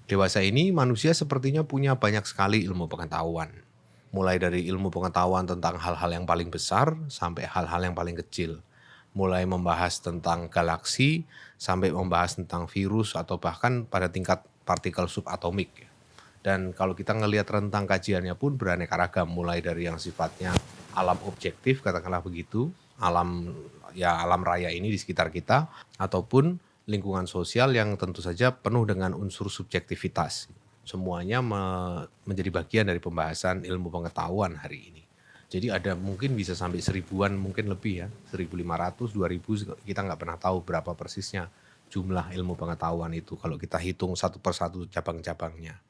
Dewasa ini manusia sepertinya punya banyak sekali ilmu pengetahuan. Mulai dari ilmu pengetahuan tentang hal-hal yang paling besar sampai hal-hal yang paling kecil. Mulai membahas tentang galaksi sampai membahas tentang virus atau bahkan pada tingkat partikel subatomik. Dan kalau kita ngelihat rentang kajiannya pun beraneka ragam, mulai dari yang sifatnya alam objektif, katakanlah begitu, alam alam raya ini di sekitar kita, ataupun lingkungan sosial yang tentu saja penuh dengan unsur subjektivitas. Semuanya menjadi bagian dari pembahasan ilmu pengetahuan hari ini. Jadi ada mungkin bisa sampai seribuan, mungkin lebih ya, 1.500, 2.000, kita nggak pernah tahu berapa persisnya jumlah ilmu pengetahuan itu kalau kita hitung satu persatu cabang-cabangnya.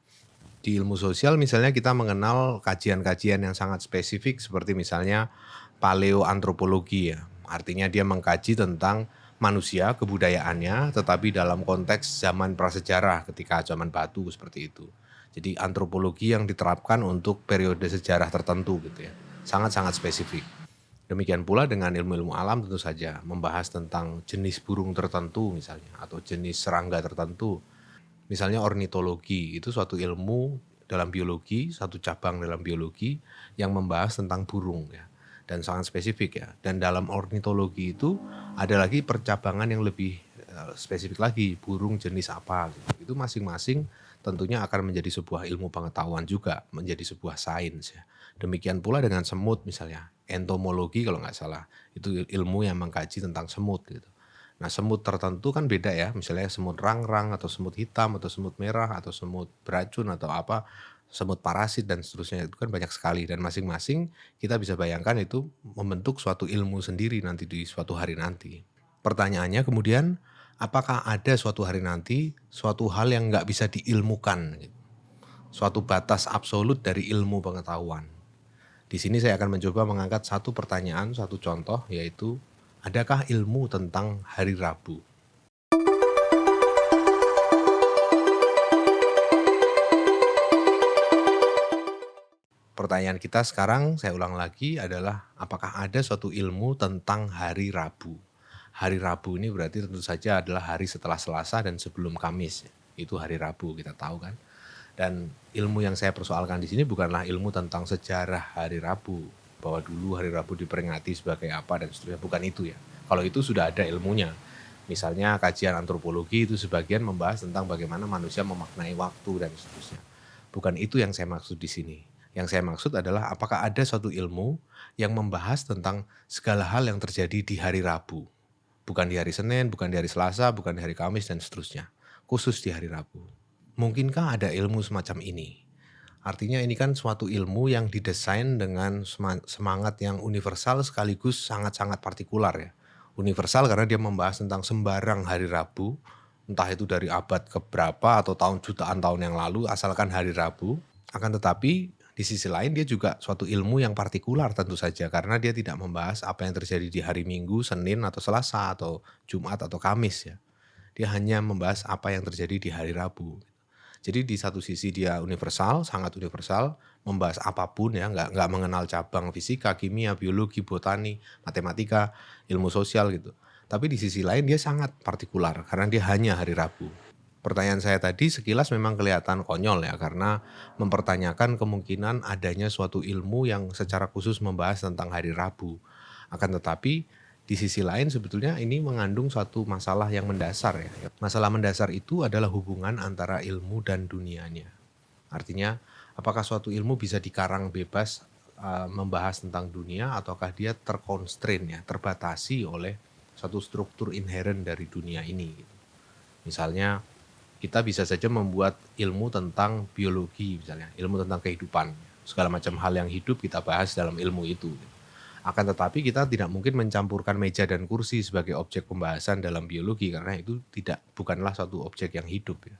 Di ilmu sosial misalnya kita mengenal kajian-kajian yang sangat spesifik seperti misalnya paleoantropologi ya. Artinya dia mengkaji tentang manusia, kebudayaannya, tetapi dalam konteks zaman prasejarah ketika zaman batu seperti itu. Jadi antropologi yang diterapkan untuk periode sejarah tertentu gitu ya. Sangat-sangat spesifik. Demikian pula dengan ilmu-ilmu alam tentu saja membahas tentang jenis burung tertentu misalnya atau jenis serangga tertentu. Misalnya ornitologi, itu suatu ilmu dalam biologi, satu cabang dalam biologi yang membahas tentang burung ya, dan sangat spesifik ya. Dan dalam ornitologi itu ada lagi percabangan yang lebih spesifik lagi, burung jenis apa gitu. Itu masing-masing tentunya akan menjadi sebuah ilmu pengetahuan juga, menjadi sebuah sains ya. Demikian pula dengan semut misalnya, entomologi kalau nggak salah, itu ilmu yang mengkaji tentang semut gitu. Nah, semut tertentu kan beda ya, misalnya semut rangrang atau semut hitam atau semut merah atau semut beracun atau apa, semut parasit dan seterusnya itu kan banyak sekali dan masing-masing kita bisa bayangkan itu membentuk suatu ilmu sendiri nanti di suatu hari nanti. Pertanyaannya kemudian, apakah ada suatu hari nanti suatu hal yang nggak bisa diilmukan, gitu? Suatu batas absolut dari ilmu pengetahuan. Di sini saya akan mencoba mengangkat satu pertanyaan, satu contoh, yaitu adakah ilmu tentang hari Rabu? Pertanyaan kita sekarang, saya ulang lagi, adalah apakah ada suatu ilmu tentang hari Rabu? Hari Rabu ini berarti tentu saja adalah hari setelah Selasa dan sebelum Kamis. Itu hari Rabu, kita tahu kan? Dan ilmu yang saya persoalkan di sini bukanlah ilmu tentang sejarah hari Rabu, bahwa dulu hari Rabu diperingati sebagai apa dan seterusnya, bukan itu ya. Kalau itu sudah ada ilmunya. Misalnya kajian antropologi itu sebagian membahas tentang bagaimana manusia memaknai waktu dan seterusnya. Bukan itu yang saya maksud di sini. Yang saya maksud adalah apakah ada suatu ilmu yang membahas tentang segala hal yang terjadi di hari Rabu. Bukan di hari Senin, bukan di hari Selasa, bukan di hari Kamis dan seterusnya. Khusus di hari Rabu. Mungkinkah ada ilmu semacam ini? Artinya ini kan suatu ilmu yang didesain dengan semangat yang universal sekaligus sangat-sangat partikular ya. Universal karena dia membahas tentang sembarang hari Rabu, entah itu dari abad keberapa atau tahun jutaan tahun yang lalu, asalkan hari Rabu. Akan tetapi di sisi lain dia juga suatu ilmu yang partikular tentu saja karena dia tidak membahas apa yang terjadi di hari Minggu, Senin atau Selasa atau Jumat atau Kamis ya. Dia hanya membahas apa yang terjadi di hari Rabu. Jadi di satu sisi dia universal, sangat universal, membahas apapun ya, nggak mengenal cabang fisika, kimia, biologi, botani, matematika, ilmu sosial gitu. Tapi di sisi lain dia sangat partikular karena dia hanya hari Rabu. Pertanyaan saya tadi sekilas memang kelihatan konyol ya karena mempertanyakan kemungkinan adanya suatu ilmu yang secara khusus membahas tentang hari Rabu. Akan tetapi di sisi lain sebetulnya ini mengandung suatu masalah yang mendasar ya. Masalah mendasar itu adalah hubungan antara ilmu dan dunianya. Artinya apakah suatu ilmu bisa dikarang bebas membahas tentang dunia ataukah dia terkonstrain ya, terbatasi oleh suatu struktur inherent dari dunia ini gitu. Misalnya kita bisa saja membuat ilmu tentang biologi misalnya, ilmu tentang kehidupan. Segala macam hal yang hidup kita bahas dalam ilmu itu. Akan tetapi kita tidak mungkin mencampurkan meja dan kursi sebagai objek pembahasan dalam biologi karena itu bukanlah suatu objek yang hidup ya.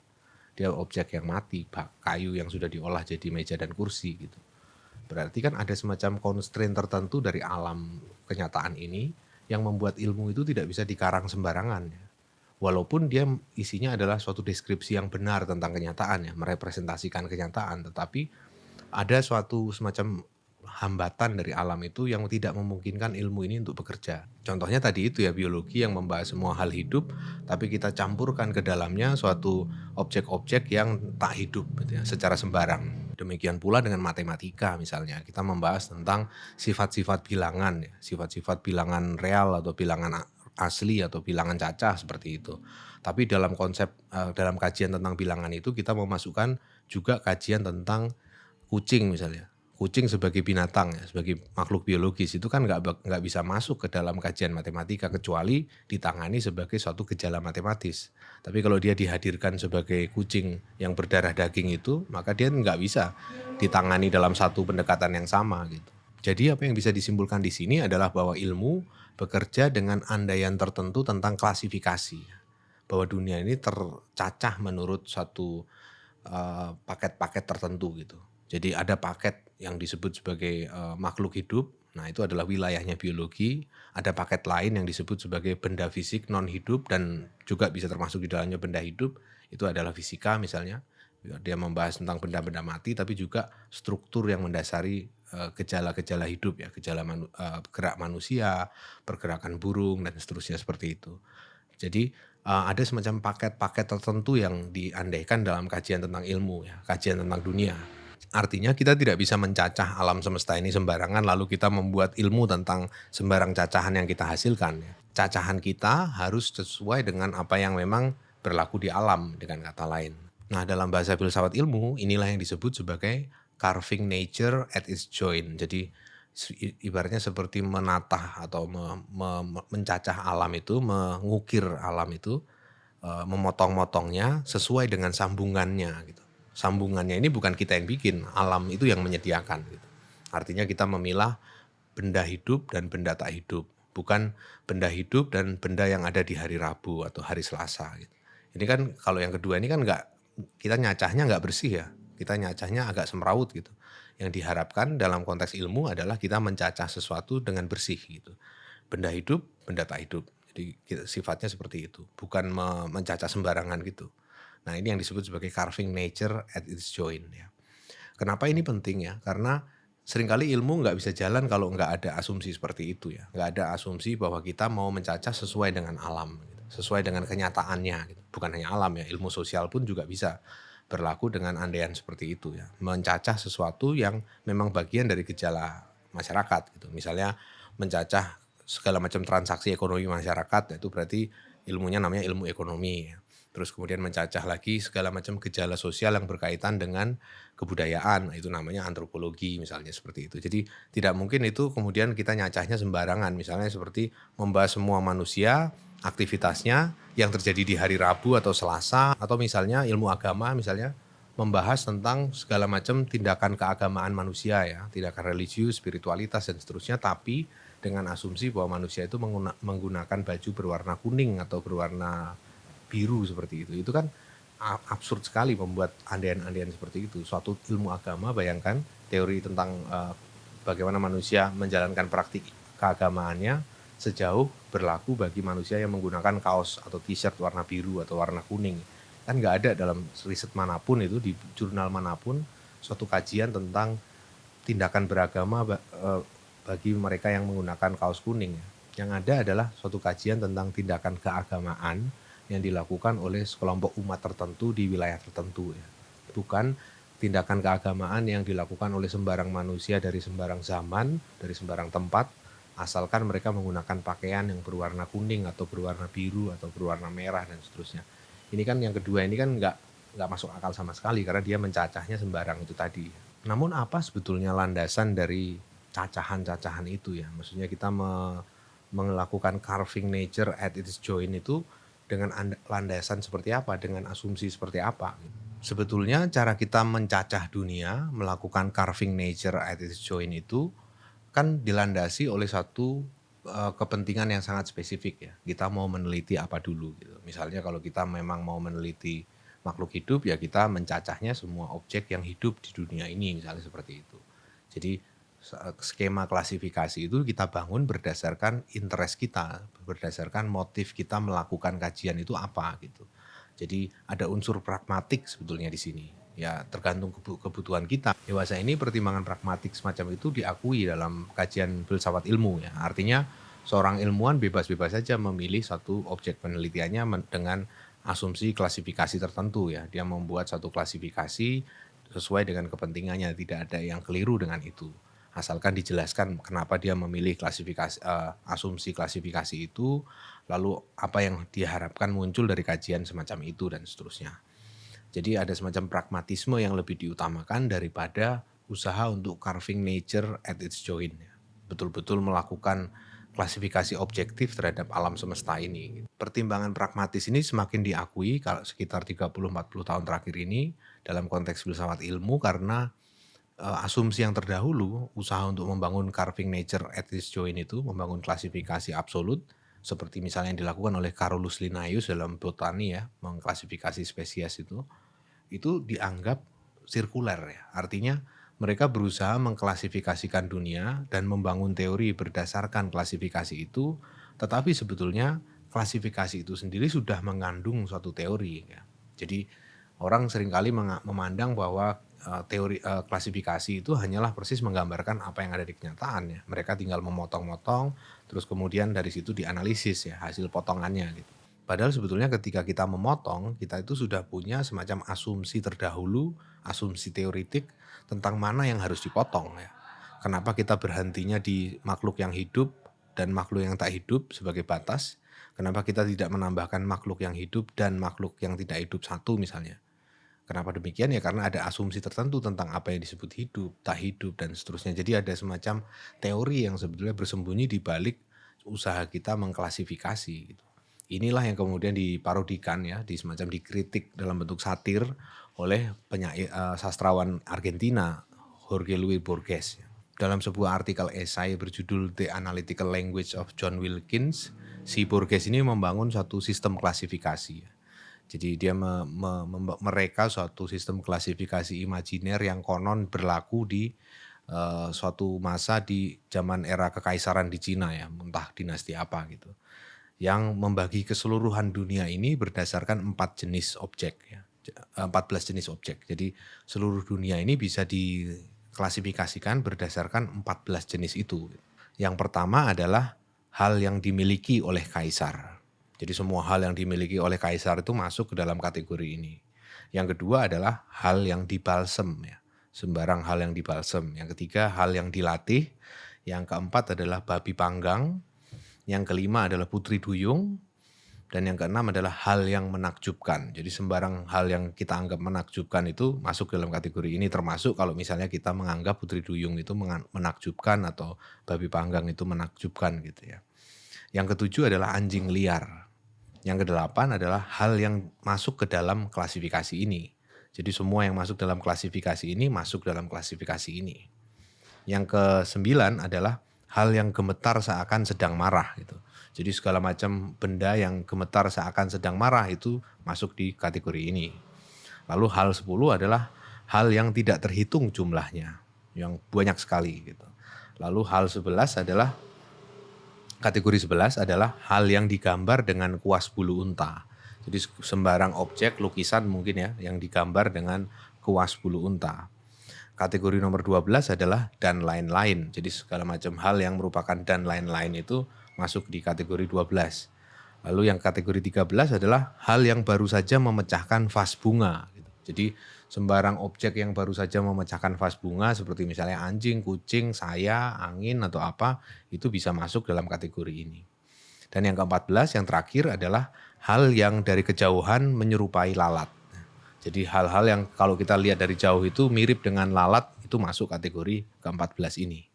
Dia objek yang mati, kayu yang sudah diolah jadi meja dan kursi gitu. Berarti kan ada semacam constraint tertentu dari alam kenyataan ini yang membuat ilmu itu tidak bisa dikarang sembarangan ya. Walaupun dia isinya adalah suatu deskripsi yang benar tentang kenyataan ya, merepresentasikan kenyataan, tetapi ada suatu semacam hambatan dari alam itu yang tidak memungkinkan ilmu ini untuk bekerja. Contohnya tadi itu ya biologi yang membahas semua hal hidup, tapi kita campurkan ke dalamnya suatu objek-objek yang tak hidup gitu ya, secara sembarang. Demikian pula dengan matematika misalnya, kita membahas tentang sifat-sifat bilangan ya, sifat-sifat bilangan real atau bilangan asli atau bilangan cacah seperti itu. Tapi dalam konsep dalam kajian tentang bilangan itu kita memasukkan juga kajian tentang kucing misalnya. Kucing sebagai binatang ya, sebagai makhluk biologis itu kan nggak bisa masuk ke dalam kajian matematika kecuali ditangani sebagai suatu gejala matematis. Tapi kalau dia dihadirkan sebagai kucing yang berdarah daging itu, maka dia nggak bisa ditangani dalam satu pendekatan yang sama gitu. Jadi apa yang bisa disimpulkan di sini adalah bahwa ilmu bekerja dengan andaian tertentu tentang klasifikasi. Bahwa dunia ini tercacah menurut satu paket-paket tertentu gitu. Jadi ada paket yang disebut sebagai makhluk hidup, nah itu adalah wilayahnya biologi. Ada paket lain yang disebut sebagai benda fisik non hidup dan juga bisa termasuk di dalamnya benda hidup, itu adalah fisika misalnya. Dia membahas tentang benda-benda mati tapi juga struktur yang mendasari gejala-gejala hidup ya, gerak manusia, pergerakan burung dan seterusnya seperti itu. Jadi ada semacam paket-paket tertentu yang diandaikan dalam kajian tentang ilmu ya, kajian tentang dunia. Artinya kita tidak bisa mencacah alam semesta ini sembarangan lalu kita membuat ilmu tentang sembarang cacahan yang kita hasilkan ya. Cacahan kita harus sesuai dengan apa yang memang berlaku di alam dengan kata lain. Nah, dalam bahasa filsafat ilmu inilah yang disebut sebagai carving nature at its joint. Jadi ibaratnya seperti menatah atau mencacah alam itu, mengukir alam itu, memotong-motongnya sesuai dengan sambungannya gitu. Sambungannya ini bukan kita yang bikin, alam itu yang menyediakan gitu. Artinya kita memilah benda hidup dan benda tak hidup, bukan benda hidup dan benda yang ada di hari Rabu atau hari Selasa gitu. Ini kan kalau yang kedua ini kan kita nyacahnya nggak bersih ya, kita nyacahnya agak semrawut gitu. Yang diharapkan dalam konteks ilmu adalah kita mencacah sesuatu dengan bersih gitu. Benda hidup, benda tak hidup. Jadi sifatnya seperti itu, bukan mencacah sembarangan gitu. Nah ini yang disebut sebagai carving nature at its joint ya. Kenapa ini penting ya? Karena seringkali ilmu nggak bisa jalan kalau nggak ada asumsi seperti itu ya. Nggak ada asumsi bahwa kita mau mencacah sesuai dengan alam, gitu. Sesuai dengan kenyataannya. Gitu. Bukan hanya alam ya, ilmu sosial pun juga bisa berlaku dengan andaian seperti itu ya. Mencacah sesuatu yang memang bagian dari gejala masyarakat gitu. Misalnya mencacah segala macam transaksi ekonomi masyarakat, itu berarti ilmunya namanya ilmu ekonomi ya. Terus kemudian mencacah lagi segala macam gejala sosial yang berkaitan dengan kebudayaan, itu namanya antropologi misalnya seperti itu. Jadi tidak mungkin itu kemudian kita nyacahnya sembarangan, misalnya seperti membahas semua manusia, aktivitasnya yang terjadi di hari Rabu atau Selasa, atau misalnya ilmu agama misalnya membahas tentang segala macam tindakan keagamaan manusia ya, tindakan religius, spiritualitas dan seterusnya, tapi dengan asumsi bahwa manusia itu menggunakan baju berwarna kuning atau berwarna biru seperti itu. Itu kan absurd sekali membuat andaian-andaian seperti itu. Suatu ilmu agama, bayangkan teori tentang bagaimana manusia menjalankan praktik keagamaannya sejauh berlaku bagi manusia yang menggunakan kaos atau t-shirt warna biru atau warna kuning. Kan nggak ada dalam riset manapun itu, di jurnal manapun, suatu kajian tentang tindakan beragama bagi mereka yang menggunakan kaos kuning. Yang ada adalah suatu kajian tentang tindakan keagamaan yang dilakukan oleh sekelompok umat tertentu di wilayah tertentu ya. Bukan tindakan keagamaan yang dilakukan oleh sembarang manusia dari sembarang zaman, dari sembarang tempat, asalkan mereka menggunakan pakaian yang berwarna kuning atau berwarna biru atau berwarna merah dan seterusnya. Ini kan yang kedua ini kan nggak masuk akal sama sekali karena dia mencacahnya sembarang itu tadi. Namun apa sebetulnya landasan dari cacahan-cacahan itu ya? Maksudnya kita melakukan carving nature at its joint itu dengan landasan seperti apa, dengan asumsi seperti apa. Sebetulnya cara kita mencacah dunia, melakukan carving nature at its joint itu kan dilandasi oleh satu kepentingan yang sangat spesifik ya. Kita mau meneliti apa dulu gitu. Misalnya kalau kita memang mau meneliti makhluk hidup ya kita mencacahnya semua objek yang hidup di dunia ini misalnya seperti itu. Jadi skema klasifikasi itu kita bangun berdasarkan interest kita, berdasarkan motif kita melakukan kajian itu apa gitu. Jadi ada unsur pragmatik sebetulnya di sini. ya tergantung kebutuhan kita. Dewasa ini pertimbangan pragmatik semacam itu diakui dalam kajian filsafat ilmu ya. Artinya seorang ilmuwan bebas-bebas saja memilih satu objek penelitiannya dengan asumsi klasifikasi tertentu ya. Dia membuat satu klasifikasi sesuai dengan kepentingannya, tidak ada yang keliru dengan itu. Asalkan dijelaskan kenapa dia memilih asumsi klasifikasi itu, lalu apa yang diharapkan muncul dari kajian semacam itu dan seterusnya. Jadi ada semacam pragmatisme yang lebih diutamakan daripada usaha untuk carving nature at its joint. Betul-betul melakukan klasifikasi objektif terhadap alam semesta ini. Pertimbangan pragmatis ini semakin diakui kalau sekitar 30-40 tahun terakhir ini dalam konteks filsafat ilmu karena asumsi yang terdahulu, usaha untuk membangun carving nature at its joint itu, membangun klasifikasi absolut, seperti misalnya yang dilakukan oleh Carolus Linnaeus dalam botani ya, mengklasifikasi spesies itu dianggap sirkuler ya. Artinya mereka berusaha mengklasifikasikan dunia dan membangun teori berdasarkan klasifikasi itu, tetapi sebetulnya klasifikasi itu sendiri sudah mengandung suatu teori ya. Jadi orang seringkali memandang bahwa teori klasifikasi itu hanyalah persis menggambarkan apa yang ada di kenyataan ya. Mereka tinggal memotong-motong, terus kemudian dari situ dianalisis ya hasil potongannya gitu. Padahal sebetulnya ketika kita memotong, kita itu sudah punya semacam asumsi terdahulu, asumsi teoritik tentang mana yang harus dipotong ya. Kenapa kita berhentinya di makhluk yang hidup dan makhluk yang tak hidup sebagai batas? Kenapa kita tidak menambahkan makhluk yang hidup dan makhluk yang tidak hidup satu misalnya? Kenapa demikian? Ya karena ada asumsi tertentu tentang apa yang disebut hidup, tak hidup, dan seterusnya. Jadi ada semacam teori yang sebetulnya bersembunyi di balik usaha kita mengklasifikasi. Gitu. Inilah yang kemudian diparodikan ya, semacam dikritik dalam bentuk satir oleh sastrawan Argentina, Jorge Luis Borges. Dalam sebuah artikel esai berjudul The Analytical Language of John Wilkins, si Borges ini membangun satu sistem klasifikasi. Jadi dia mereka suatu sistem klasifikasi imajiner yang konon berlaku di suatu masa di zaman era kekaisaran di Cina ya, entah dinasti apa gitu. Yang membagi keseluruhan dunia ini berdasarkan 14 jenis objek. Jadi seluruh dunia ini bisa diklasifikasikan berdasarkan 14 jenis itu. Yang pertama adalah hal yang dimiliki oleh kaisar. Jadi semua hal yang dimiliki oleh kaisar itu masuk ke dalam kategori ini. Yang kedua adalah hal yang dibalsem ya. Sembarang hal yang dibalsem. Yang ketiga hal yang dilatih. Yang keempat adalah babi panggang. Yang kelima adalah putri duyung. Dan yang keenam adalah hal yang menakjubkan. Jadi sembarang hal yang kita anggap menakjubkan itu masuk dalam kategori ini. Termasuk kalau misalnya kita menganggap putri duyung itu menakjubkan atau babi panggang itu menakjubkan gitu ya. Yang ketujuh adalah anjing liar. Yang kedelapan adalah hal yang masuk ke dalam klasifikasi ini. Jadi semua yang masuk dalam klasifikasi ini masuk dalam klasifikasi ini. Yang kesembilan adalah hal yang gemetar seakan sedang marah gitu. Jadi segala macam benda yang gemetar seakan sedang marah itu masuk di kategori ini. Lalu hal 10 adalah hal yang tidak terhitung jumlahnya, yang banyak sekali gitu. Lalu hal 11 adalah kategori 11 adalah hal yang digambar dengan kuas bulu unta. Jadi sembarang objek, lukisan mungkin ya, yang digambar dengan kuas bulu unta. Kategori nomor 12 adalah dan lain-lain. Jadi segala macam hal yang merupakan dan lain-lain itu masuk di kategori 12. Lalu yang kategori 13 adalah hal yang baru saja memecahkan vas bunga. Jadi sembarang objek yang baru saja memecahkan vas bunga seperti misalnya anjing, kucing, saya, angin atau apa itu bisa masuk dalam kategori ini. Dan yang ke-14 yang terakhir adalah hal yang dari kejauhan menyerupai lalat. Jadi hal-hal yang kalau kita lihat dari jauh itu mirip dengan lalat itu masuk kategori ke-14 ini.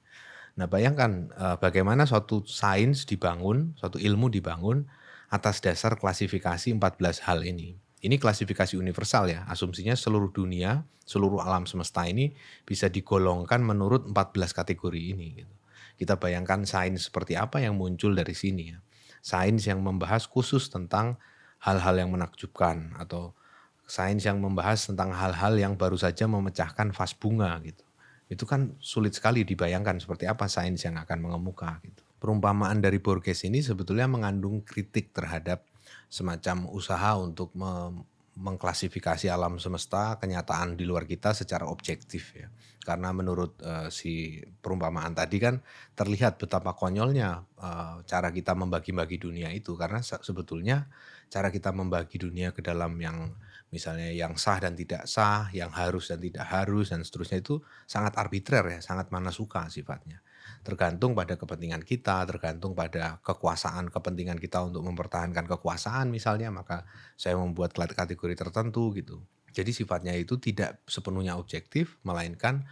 Nah bayangkan bagaimana suatu sains dibangun, suatu ilmu dibangun atas dasar klasifikasi 14 hal ini. Ini klasifikasi universal ya, asumsinya seluruh dunia, seluruh alam semesta ini bisa digolongkan menurut 14 kategori ini. Gitu. Kita bayangkan sains seperti apa yang muncul dari sini ya. Sains yang membahas khusus tentang hal-hal yang menakjubkan atau sains yang membahas tentang hal-hal yang baru saja memecahkan vas bunga gitu. Itu kan sulit sekali dibayangkan seperti apa sains yang akan mengemuka gitu. Perumpamaan dari Borges ini sebetulnya mengandung kritik terhadap semacam usaha untuk mengklasifikasi alam semesta, kenyataan di luar kita secara objektif ya. Karena menurut si perumpamaan tadi kan terlihat betapa konyolnya cara kita membagi-bagi dunia itu. Karena sebetulnya cara kita membagi dunia ke dalam yang misalnya yang sah dan tidak sah, yang harus dan tidak harus dan seterusnya itu sangat arbitrer ya, sangat mana suka sifatnya. Tergantung pada kepentingan kita, tergantung pada kekuasaan, kepentingan kita untuk mempertahankan kekuasaan misalnya, maka saya membuat kategori tertentu gitu. Jadi sifatnya itu tidak sepenuhnya objektif, melainkan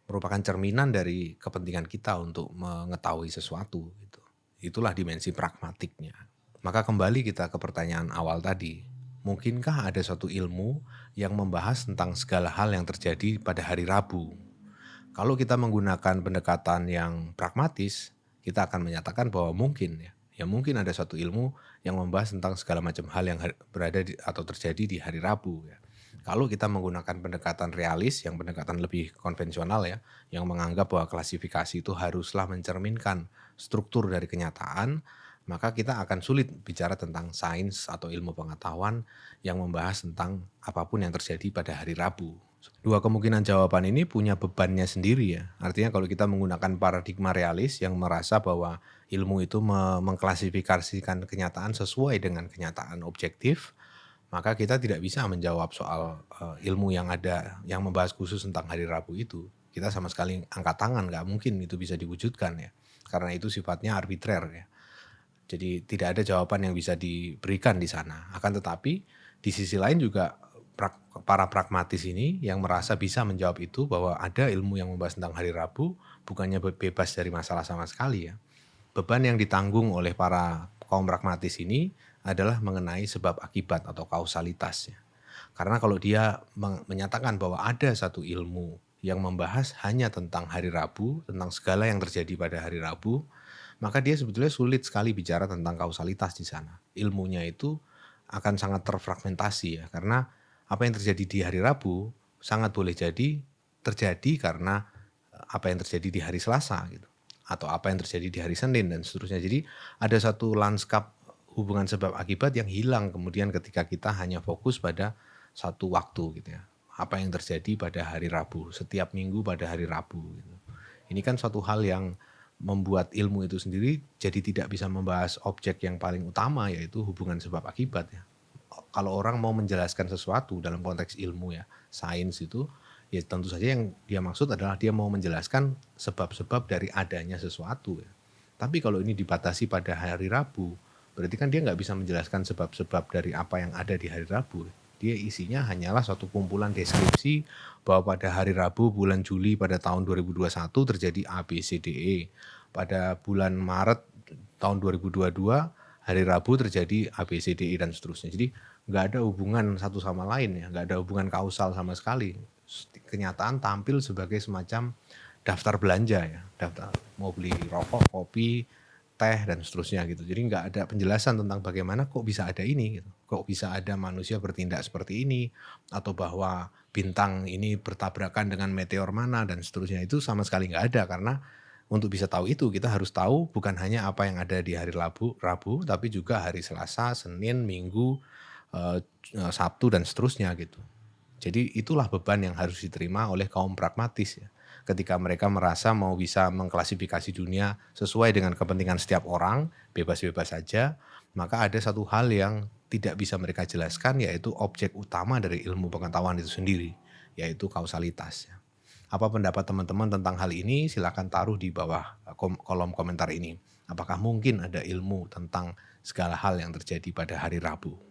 merupakan cerminan dari kepentingan kita untuk mengetahui sesuatu gitu. Itulah dimensi pragmatiknya. Maka kembali kita ke pertanyaan awal tadi. Mungkinkah ada suatu ilmu yang membahas tentang segala hal yang terjadi pada hari Rabu? Kalau kita menggunakan pendekatan yang pragmatis, kita akan menyatakan bahwa mungkin ya. Ya mungkin ada suatu ilmu yang membahas tentang segala macam hal yang berada atau terjadi di hari Rabu ya. Kalau kita menggunakan pendekatan realis, yang pendekatan lebih konvensional ya, yang menganggap bahwa klasifikasi itu haruslah mencerminkan struktur dari kenyataan, maka kita akan sulit bicara tentang sains atau ilmu pengetahuan yang membahas tentang apapun yang terjadi pada hari Rabu. Dua kemungkinan jawaban ini punya bebannya sendiri ya. Artinya kalau kita menggunakan paradigma realis yang merasa bahwa ilmu itu mengklasifikasikan kenyataan sesuai dengan kenyataan objektif, maka kita tidak bisa menjawab soal ilmu yang ada yang membahas khusus tentang hari Rabu itu. Kita sama sekali angkat tangan, nggak mungkin itu bisa diwujudkan ya. Karena itu sifatnya arbitrer ya. Jadi tidak ada jawaban yang bisa diberikan di sana. Akan tetapi di sisi lain juga para pragmatis ini yang merasa bisa menjawab itu bahwa ada ilmu yang membahas tentang hari Rabu bukannya bebas dari masalah sama sekali ya. Beban yang ditanggung oleh para kaum pragmatis ini adalah mengenai sebab akibat atau kausalitas ya. Karena kalau dia menyatakan bahwa ada satu ilmu yang membahas hanya tentang hari Rabu, tentang segala yang terjadi pada hari Rabu, maka dia sebetulnya sulit sekali bicara tentang kausalitas di sana. Ilmunya itu akan sangat terfragmentasi ya, karena apa yang terjadi di hari Rabu sangat boleh jadi terjadi karena apa yang terjadi di hari Selasa gitu, atau apa yang terjadi di hari Senin dan seterusnya. Jadi ada satu lanskap hubungan sebab akibat yang hilang kemudian ketika kita hanya fokus pada satu waktu gitu ya. Apa yang terjadi pada hari Rabu, setiap minggu pada hari Rabu gitu. Ini kan suatu hal yang membuat ilmu itu sendiri jadi tidak bisa membahas objek yang paling utama, yaitu hubungan sebab akibat ya. Kalau orang mau menjelaskan sesuatu dalam konteks ilmu ya, sains itu, ya tentu saja yang dia maksud adalah dia mau menjelaskan sebab-sebab dari adanya sesuatu ya. Tapi kalau ini dibatasi pada hari Rabu, berarti kan dia nggak bisa menjelaskan sebab-sebab dari apa yang ada di hari Rabu. Dia isinya hanyalah suatu kumpulan deskripsi bahwa pada hari Rabu bulan Juli pada tahun 2021 terjadi A, B, C, D, E. Pada bulan Maret tahun 2022 hari Rabu terjadi A, B, C, D, E dan seterusnya. Jadi nggak ada hubungan satu sama lain ya, nggak ada hubungan kausal sama sekali. Kenyataan tampil sebagai semacam daftar belanja ya, daftar mau beli rokok, kopi, teh dan seterusnya gitu. Jadi nggak ada penjelasan tentang bagaimana kok bisa ada ini gitu. Kok bisa ada manusia bertindak seperti ini, atau bahwa bintang ini bertabrakan dengan meteor mana dan seterusnya, itu sama sekali nggak ada. Karena untuk bisa tahu itu kita harus tahu bukan hanya apa yang ada di hari Rabu, tapi juga hari Selasa, Senin, Minggu, Sabtu dan seterusnya gitu. Jadi itulah beban yang harus diterima oleh kaum pragmatis ya. Ketika mereka merasa mau bisa mengklasifikasi dunia sesuai dengan kepentingan setiap orang, bebas-bebas saja, maka ada satu hal yang tidak bisa mereka jelaskan, yaitu objek utama dari ilmu pengetahuan itu sendiri, yaitu kausalitas. Apa pendapat teman-teman tentang hal ini? Silakan taruh di bawah kolom komentar ini. Apakah mungkin ada ilmu tentang segala hal yang terjadi pada hari Rabu?